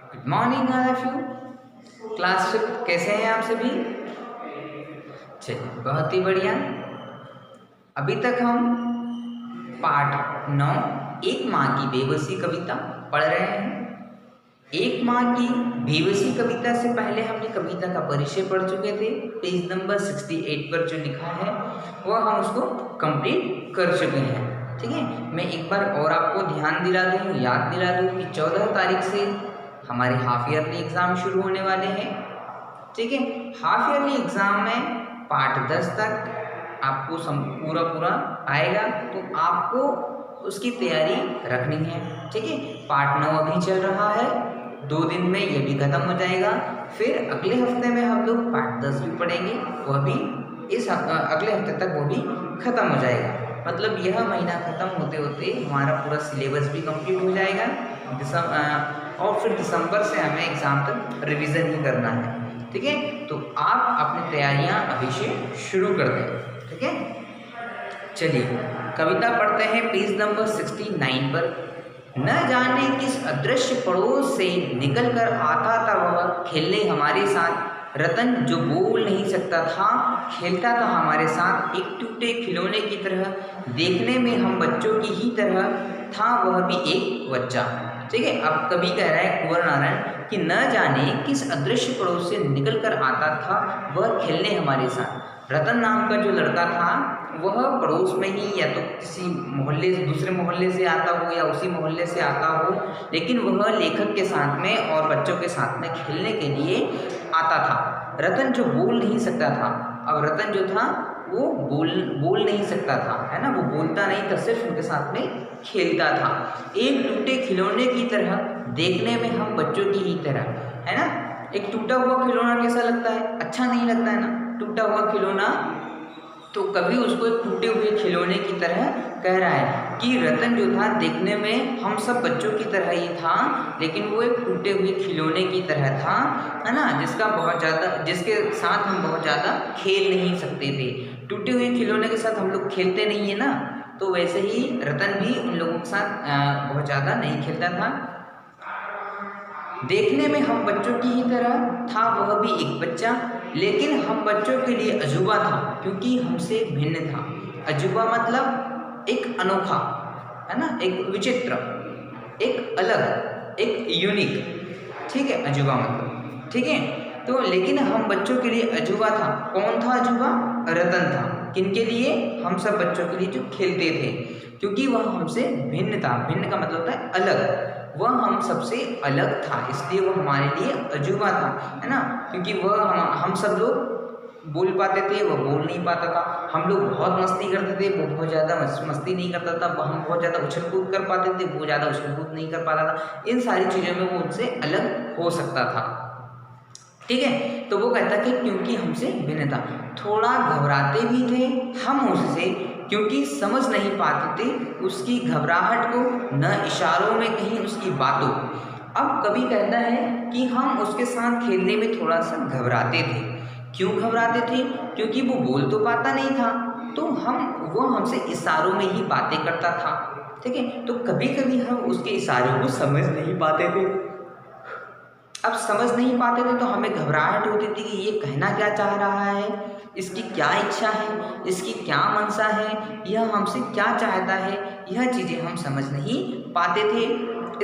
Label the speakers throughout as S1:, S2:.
S1: Good morning all of you. Class fifth, कैसे हैं आप सभी? चलिए, बहुत ही बढ़िया। अभी तक हम पाठ 9 एक माँ की बेबसी कविता पढ़ रहे हैं। एक माँ की बेबसी कविता से पहले हमने कविता का परिचय पढ़ चुके थे। पेज नंबर 68 पर जो लिखा है वह हम उसको कंप्लीट कर चुके हैं। ठीक है, मैं एक बार और आपको ध्यान दिला दूँ, याद दिला दूँ कि 14 तारीख से हमारे हाफ ईयरली एग्ज़ाम शुरू होने वाले हैं। ठीक है, हाफ ईयरली एग्ज़ाम में पार्ट 10 तक आपको पूरा आएगा, तो आपको उसकी तैयारी रखनी है। ठीक है, पार्ट 9 अभी चल रहा है, 2 दिन में ये भी ख़त्म हो जाएगा। फिर अगले हफ्ते में हम लोग पार्ट 10 भी पढ़ेंगे, वह भी अगले हफ्ते तक वो भी ख़त्म हो जाएगा। मतलब यह महीना ख़त्म होते होते हमारा पूरा सिलेबस भी कंप्लीट हो जाएगा और फिर दिसंबर से हमें एग्ज़ाम तक रिवीजन ही करना है। ठीक है, तो आप अपनी तैयारियां अभी से शुरू कर दें। ठीक है, चलिए कविता पढ़ते हैं पेज नंबर 69 पर। न जाने किस अदृश्य पड़ोस से निकल कर आता था वह खेलने हमारे साथ। रतन जो बोल नहीं सकता था खेलता था हमारे साथ, एक टूटे खिलौने की तरह। देखने में हम बच्चों की ही तरह था वह भी एक बच्चा। ठीक है, अब कवि कह रहा है कुंवर नारायण कि न जाने किस अदृश्य पड़ोस से निकल कर आता था वह खेलने हमारे साथ। रतन नाम का जो लड़का था वह पड़ोस में ही या तो किसी मोहल्ले से, दूसरे मोहल्ले से आता हो या उसी मोहल्ले से आता हो, लेकिन वह लेखक के साथ में और बच्चों के साथ में खेलने के लिए आता था। रतन जो बोल नहीं सकता था, अब रतन जो था वो बोल नहीं सकता था, है ना, वो बोलता नहीं था, सिर्फ उनके साथ में खेलता था। एक टूटे खिलौने की तरह, देखने में हम बच्चों की ही तरह, है ना। एक टूटा हुआ खिलौना कैसा लगता है? अच्छा नहीं लगता है ना, टूटा हुआ खिलौना। तो कभी उसको एक टूटे हुए खिलौने की तरह कह रहा है कि रतन जो था देखने में हम सब बच्चों की तरह ही था, लेकिन वो एक टूटे हुए खिलौने की तरह था, है ना, जिसके साथ हम बहुत ज़्यादा खेल नहीं सकते थे। टूटे हुए खिलौने के साथ हम लोग खेलते नहीं है ना, तो वैसे ही रतन भी उन लोगों के साथ बहुत ज़्यादा नहीं खेलता था। देखने में हम बच्चों की ही तरह था वह भी एक बच्चा, लेकिन हम बच्चों के लिए अजूबा था क्योंकि हमसे भिन्न था। अजूबा मतलब एक अनोखा, है ना, एक विचित्र, एक अलग, एक यूनिक। ठीक है, अजूबा मतलब, ठीक है। तो लेकिन हम बच्चों के लिए अजूबा था। कौन था अजूबा? रतन था। किनके लिए? हम सब बच्चों के लिए जो खेलते थे, क्योंकि वह हमसे भिन्न था। भिन्न का मतलब होता है अलग, वह हम सबसे अलग था, इसलिए वह हमारे लिए अजूबा था, है ना। क्योंकि वह हम सब लोग बोल पाते थे, वह बोल नहीं पाता था। हम लोग बहुत मस्ती करते थे, वो बहुत ज़्यादा मस्ती नहीं करता था। हम बहुत ज़्यादा उछल कूद कर पाते थे, वो ज़्यादा उछल कूद नहीं कर पाता था। इन सारी चीज़ों में वो उनसे अलग हो सकता था। ठीक है, तो वो कहता कि क्योंकि हमसे भिन्न था। थोड़ा घबराते भी थे हम उससे, क्योंकि समझ नहीं पाते थे उसकी घबराहट को, न इशारों में कहीं उसकी बातों। अब कवि कहता है कि हम उसके साथ खेलने में थोड़ा सा घबराते थे। क्यों घबराते थे? क्योंकि वो बोल तो पाता नहीं था, तो वो हमसे इशारों में ही बातें करता था। ठीक है, तो कभी कभी हम उसके इशारों को समझ नहीं पाते थे। अब समझ नहीं पाते थे तो हमें घबराहट होती थी कि ये कहना क्या चाह रहा है, इसकी क्या इच्छा है, इसकी क्या मंशा है, यह हमसे क्या चाहता है, यह चीज़ें हम समझ नहीं पाते थे।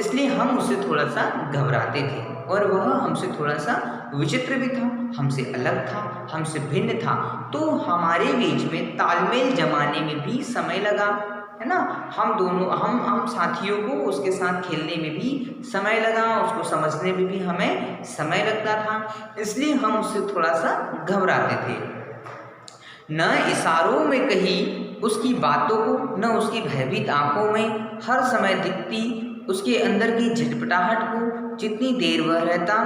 S1: इसलिए हम उससे थोड़ा सा घबराते थे, और वह हमसे थोड़ा सा विचित्र भी था, हमसे अलग था, हमसे भिन्न था। तो हमारे बीच में तालमेल जमाने में भी समय लगा, है ना। हम साथियों को उसके साथ खेलने में भी समय लगा, उसको समझने में भी हमें समय लगता था, इसलिए हम उससे थोड़ा सा घबराते थे। न इशारों में कही उसकी बातों को, न उसकी भयभीत आंखों में हर समय दिखती उसके अंदर की झटपटाहट को। जितनी देर वह रहता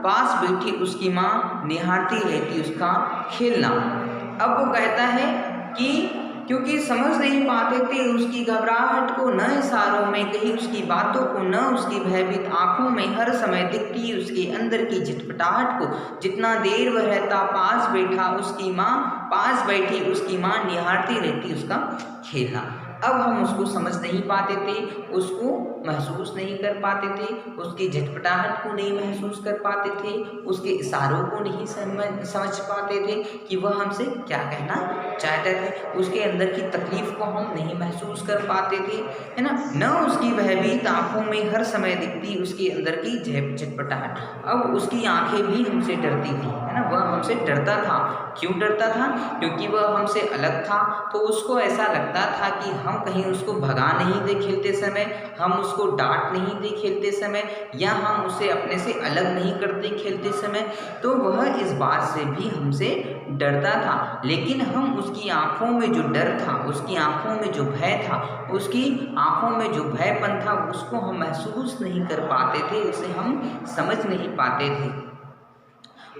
S1: पास बैठी उसकी माँ निहारती रहती उसका खेलना। अब वो कहता है कि क्योंकि समझ नहीं पाते थे उसकी घबराहट को, न इशारों में कही उसकी बातों को, न उसकी भयभीत आंखों में हर समय दिखती उसके अंदर की झटपटाहट को। जितना देर वह रहता पास बैठी उसकी माँ निहारती रहती उसका खेलना। अब हम उसको समझ नहीं पाते थे, उसको महसूस नहीं कर पाते थे, उसकी झटपटाहट को नहीं महसूस कर पाते थे, उसके इशारों को नहीं समझ पाते थे कि वह हमसे क्या कहना चाहते थे, उसके अंदर की तकलीफ को हम नहीं महसूस कर पाते थे, है ना। न उसकी भयभीत आंखों में हर समय दिखती उसके अंदर की झटपटाहट। अब उसकी आंखें भी हमसे डरती थी, है ना, वह हमसे डरता था। क्यों डरता था? क्योंकि वह हमसे अलग था, तो उसको ऐसा लगता था कि हम कहीं उसको भगा नहीं दे खेलते समय, हम उसको डांट नहीं दे खेलते समय, या हम उसे अपने से अलग नहीं करते खेलते समय, तो वह इस बात से भी हमसे डरता था। लेकिन हम उसकी आंखों में जो डर था, उसकी आंखों में जो भय था, उसकी आंखों में जो भयपन था, उसको हम महसूस नहीं कर पाते थे, उसे हम समझ नहीं पाते थे।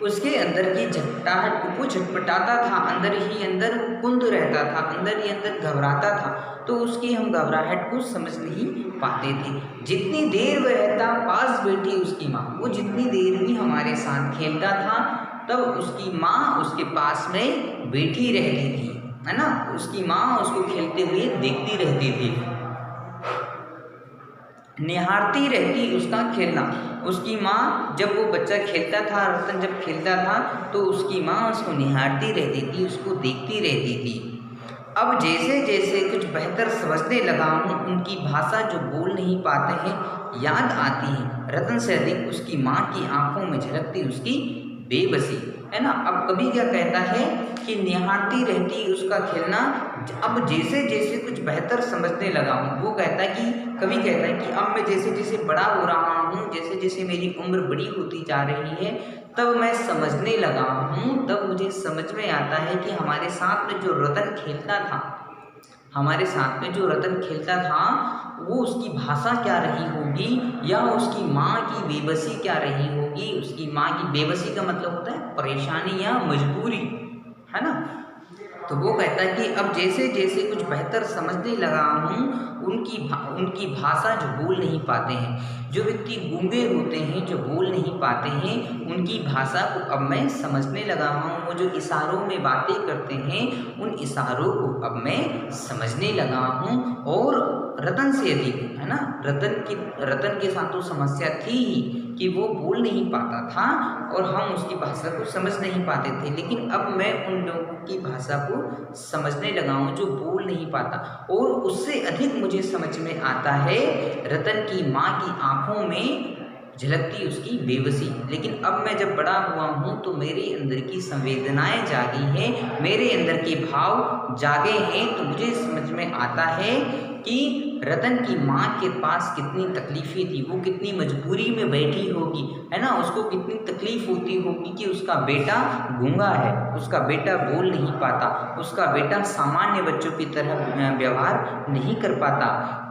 S1: उसके अंदर की झटपटाहट, वो झटपटाता था, अंदर ही अंदर कुंद रहता था, अंदर ही अंदर घबराता था, तो उसकी हम घबराहट को समझ नहीं पाते थे। जितनी देर वह रहता पास बैठी उसकी माँ, वो जितनी देर भी हमारे साथ खेलता था, तब उसकी माँ उसके पास में बैठी रहती थी, है ना, उसकी माँ उसको खेलते हुए देखती रहती थी, निहारती रहती उसका खेलना। उसकी माँ, जब वो बच्चा खेलता था, रतन जब खेलता था, तो उसकी माँ उसको निहारती रहती थी, उसको देखती रहती थी। अब जैसे जैसे कुछ बेहतर समझने लगा हूँ, उनकी भाषा जो बोल नहीं पाते हैं याद आती है। रतन से अधिक उसकी माँ की आंखों में झलकती उसकी बेबसी, है ना। अब कभी क्या कहता है कि निहारती रहती उसका खेलना। अब जैसे जैसे कुछ बेहतर समझने लगा हूँ, वो कहता है कि कभी कहता है कि अब मैं जैसे जैसे बड़ा हो रहा हूँ, जैसे जैसे मेरी उम्र बड़ी होती जा रही है, तब मैं समझने लगा हूँ, तब मुझे समझ में आता है कि हमारे साथ में जो रतन खेलता था, हमारे साथ में जो रतन खेलता था, वो उसकी भाषा क्या रही होगी, या उसकी माँ की बेबसी क्या रही होगी। उसकी माँ की बेबसी का मतलब होता है परेशानी या मजबूरी, है ना। तो वो कहता है कि अब जैसे जैसे कुछ बेहतर समझने लगा हूँ, उनकी भाषा जो बोल नहीं पाते हैं, जो व्यक्ति गूंगे होते हैं, जो बोल नहीं पाते हैं, उनकी भाषा को अब मैं समझने लगा हूँ। वो जो इशारों में बातें करते हैं, उन इशारों को अब मैं समझने लगा हूँ। और रतन से अधिक, है ना, रतन के साथ तो समस्या थी ही कि वो बोल नहीं पाता था और हम उसकी भाषा को समझ नहीं पाते थे, लेकिन अब मैं उन लोगों की भाषा को समझने लगा हूँ जो बोल नहीं पाता, और उससे अधिक मुझे समझ में आता है रतन की माँ की आंखों में झलकती उसकी बेबसी। लेकिन अब मैं जब बड़ा हुआ हूँ, तो मेरे अंदर की संवेदनाएं जागी हैं, मेरे अंदर के भाव जागे हैं, तो मुझे समझ में आता है कि रतन की माँ के पास कितनी तकलीफ़ें थी, वो कितनी मजबूरी में बैठी होगी, है ना, उसको कितनी तकलीफ़ होती होगी कि उसका बेटा गूंगा है, उसका बेटा बोल नहीं पाता, उसका बेटा सामान्य बच्चों की तरह व्यवहार नहीं कर पाता,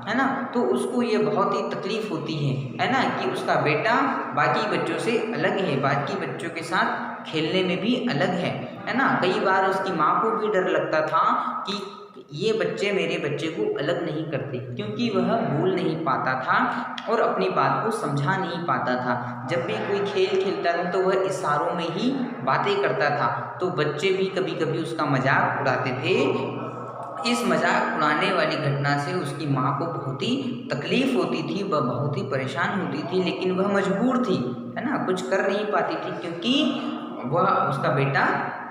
S1: है ना। तो उसको ये बहुत ही तकलीफ़ होती है ना, कि उसका बेटा बाकी बच्चों से अलग है, बाकी बच्चों के साथ खेलने में भी अलग है ना। कई बार उसकी माँ को भी डर लगता था कि ये बच्चे मेरे बच्चे को अलग नहीं करते, क्योंकि वह बोल नहीं पाता था और अपनी बात को समझा नहीं पाता था। जब भी कोई खेल खेलता था, तो वह इशारों में ही बातें करता था, तो बच्चे भी कभी कभी उसका मजाक उड़ाते थे। इस मजाक उड़ाने वाली घटना से उसकी माँ को बहुत ही तकलीफ़ होती थी, वह बहुत ही परेशान होती थी, लेकिन वह मजबूर थी, है ना, कुछ कर नहीं पाती थी, क्योंकि वह उसका बेटा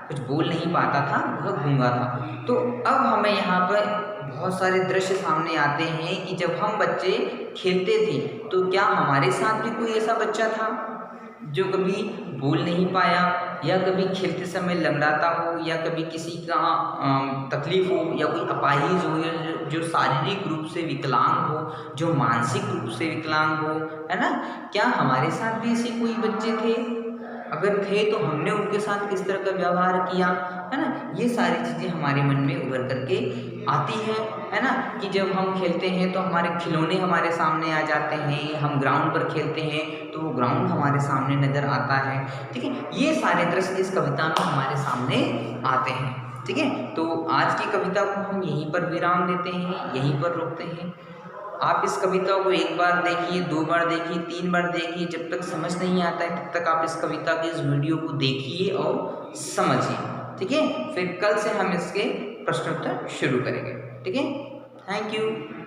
S1: कुछ बोल नहीं पाता था, वह गूंगा था। तो अब हमें यहाँ पर बहुत सारे दृश्य सामने आते हैं कि जब हम बच्चे खेलते थे, तो क्या हमारे साथ भी कोई ऐसा बच्चा था जो कभी बोल नहीं पाया, या कभी खेलते समय लंगड़ाता हो, या कभी किसी का तकलीफ़ हो, या कोई अपाहिज हो, या जो शारीरिक रूप से विकलांग हो, जो मानसिक रूप से विकलांग हो, है ना। क्या हमारे साथ भी ऐसे कोई बच्चे थे? अगर थे तो हमने उनके साथ किस तरह का व्यवहार किया, है ना। ये सारी चीज़ें हमारे मन में उभर करके आती है ना, कि जब हम खेलते हैं तो हमारे खिलौने हमारे सामने आ जाते हैं, हम ग्राउंड पर खेलते हैं तो वो ग्राउंड हमारे सामने नज़र आता है, ठीक है। ये सारे दृश्य इस कविता में हमारे सामने आते हैं, ठीक है। तो आज की कविता को हम यहीं पर विराम देते हैं, यहीं पर रोकते हैं। आप इस कविता को एक बार देखिए, 2 बार देखिए, 3 बार देखिए, जब तक समझ नहीं आता है तब तक आप इस कविता के इस वीडियो को देखिए और समझिए, ठीक है। फिर कल से हम इसके प्रश्नोत्तर शुरू करेंगे, ठीक है। Thank you.